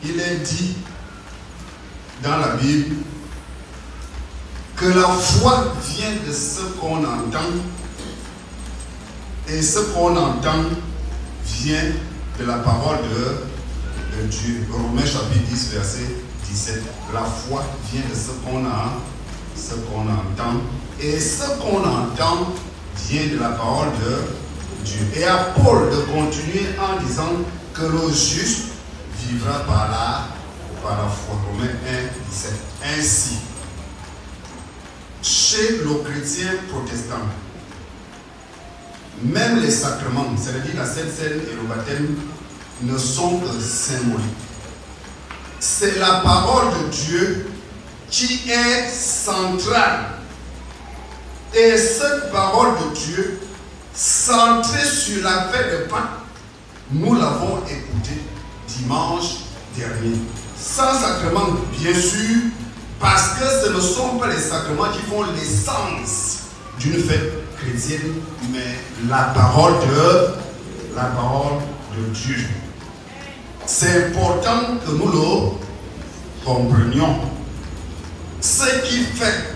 il est dit dans la Bible que la foi vient de ce qu'on entend et ce qu'on entend vient de la parole de Dieu. Romains chapitre 10 verset 17. La foi vient de ce qu'on entend et ce qu'on entend vient de la parole de Dieu. Et à Paul de continuer en disant que le juste vivra par la foi. Romains 1, 17. Ainsi, chez le chrétien protestant, même les sacrements, c'est-à-dire la Sainte Seine et le baptême, ne sont que symboliques. C'est la parole de Dieu qui est centrale. Et cette parole de Dieu, centrée sur la fête de Pâques, nous l'avons écoutée dimanche dernier. Sans sacrement, bien sûr, parce que ce ne sont pas les sacrements qui font l'essence d'une fête chrétienne, mais la parole de Dieu. C'est important que nous le comprenions. Ce qui fait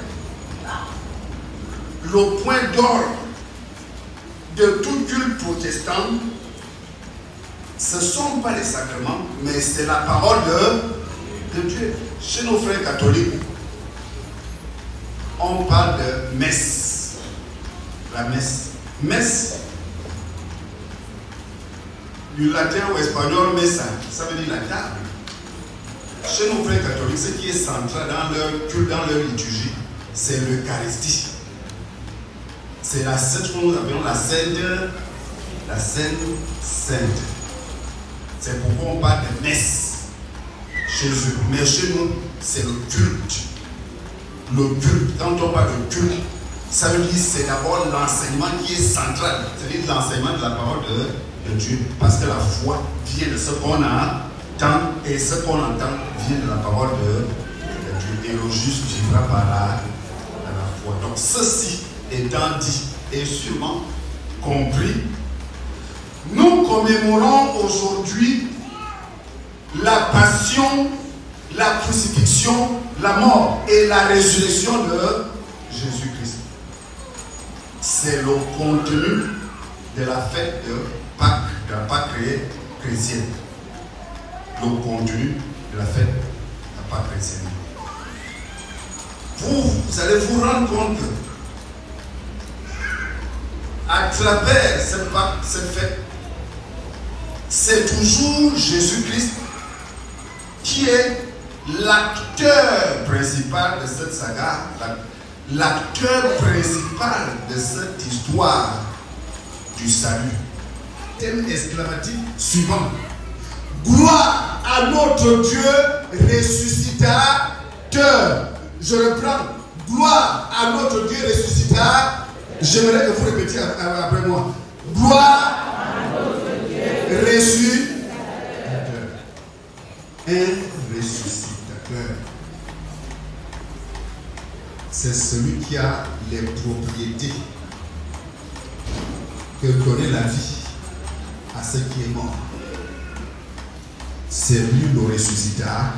le point d'ordre de tout culte protestant, ce ne sont pas les sacrements, mais c'est la parole de Dieu. Chez nos frères catholiques, on parle de messe. La messe. Messe, du latin ou espagnol, messa, ça veut dire la table. Chez nos frères catholiques, ce qui est central dans leur culte, dans leur liturgie, c'est l'Eucharistie. C'est la sainte, nous appelons la sainte sainte. C'est pourquoi on parle de messe chez eux. Mais chez nous, c'est le culte. Le culte, quand on parle de culte, ça veut dire que c'est d'abord l'enseignement qui est central. C'est-à-dire l'enseignement de la parole de Dieu. Parce que la foi vient de ce qu'on entend et ce qu'on entend vient de la parole de Dieu. Et le juste vivra par la foi. Donc ceci étant dit et sûrement compris, nous commémorons aujourd'hui la passion, la crucifixion, la mort et la résurrection de Jésus-Christ. C'est le contenu de la fête de Pâques, de la Pâques chrétienne. Le contenu de la fête de la Pâques chrétienne. Vous allez vous rendre compte que à travers cette fête, c'est toujours Jésus-Christ qui est l'acteur principal de cette saga, l'acteur principal de cette histoire du salut. Thème exclamatif suivant. Gloire à notre Dieu ressuscitateur. Je reprends. Gloire à notre Dieu ressuscitateur. J'aimerais que vous répétiez après moi. Gloire à notre Dieu ressuscitateur. Un ressuscitateur. C'est celui qui a les propriétés que connaît la vie à ce qui est mort. C'est lui le ressuscitateur.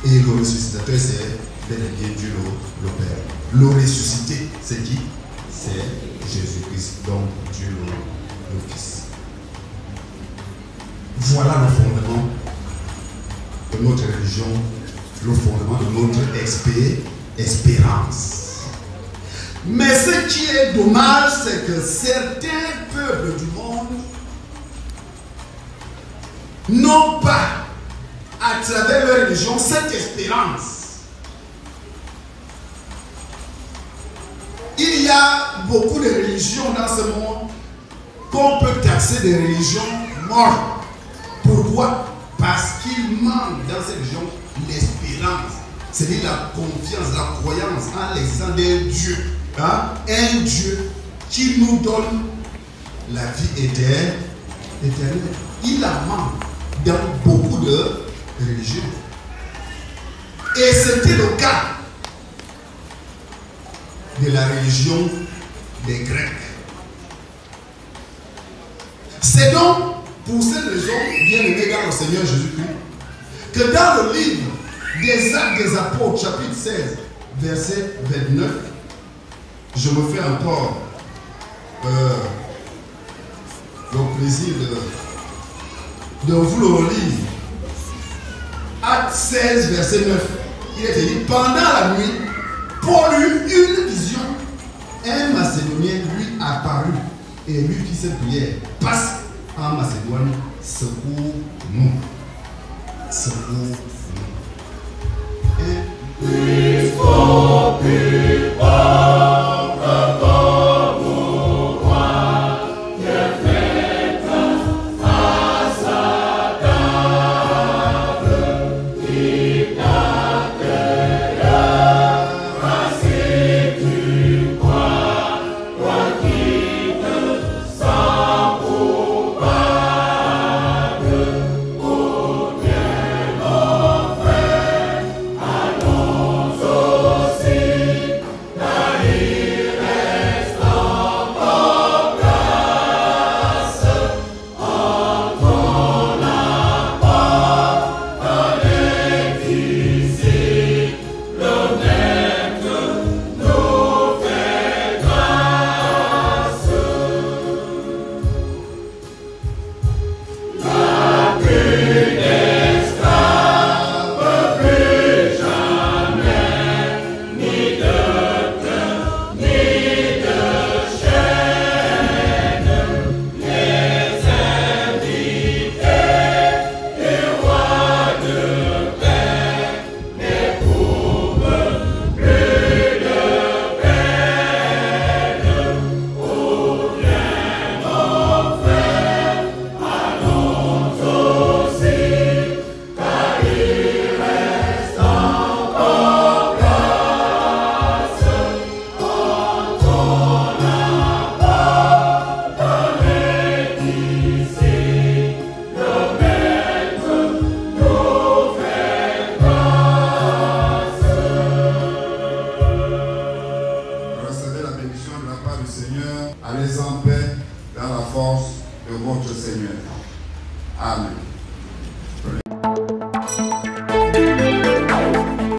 Et le ressuscitateur, c'est bel et bien Dieu le Père. Le ressuscité, c'est qui? C'est Jésus-Christ, donc Dieu le Fils. Voilà le fondement de notre religion, le fondement de notre espérance. Mais ce qui est dommage, c'est que certains peuples du monde n'ont pas, à travers leur religion, cette espérance. Il y a beaucoup de religions dans ce monde qu'on peut taxer des religions mortes. Pourquoi? Parce qu'il manque dans ces religions l'espérance, c'est-à-dire la confiance, la croyance en l'existence d'un Dieu. Un Dieu qui nous donne la vie éternelle. Il en manque dans beaucoup de religions. Et c'était le cas de la religion des Grecs. C'est donc Pour cette raison, bien-aimés dans le Seigneur Jésus-Christ, que dans le livre des Actes des Apôtres, chapitre 16, verset 29, je me fais encore le plaisir de vous le relire. Acte 16, verset 9. Il est dit, pendant la nuit, Paul eut une vision. Un Macédonien lui apparut et lui fit cette prière. Passe en Macédoine, secours-nous. Secours-nous. Allez en paix dans la force de votre Seigneur. Amen.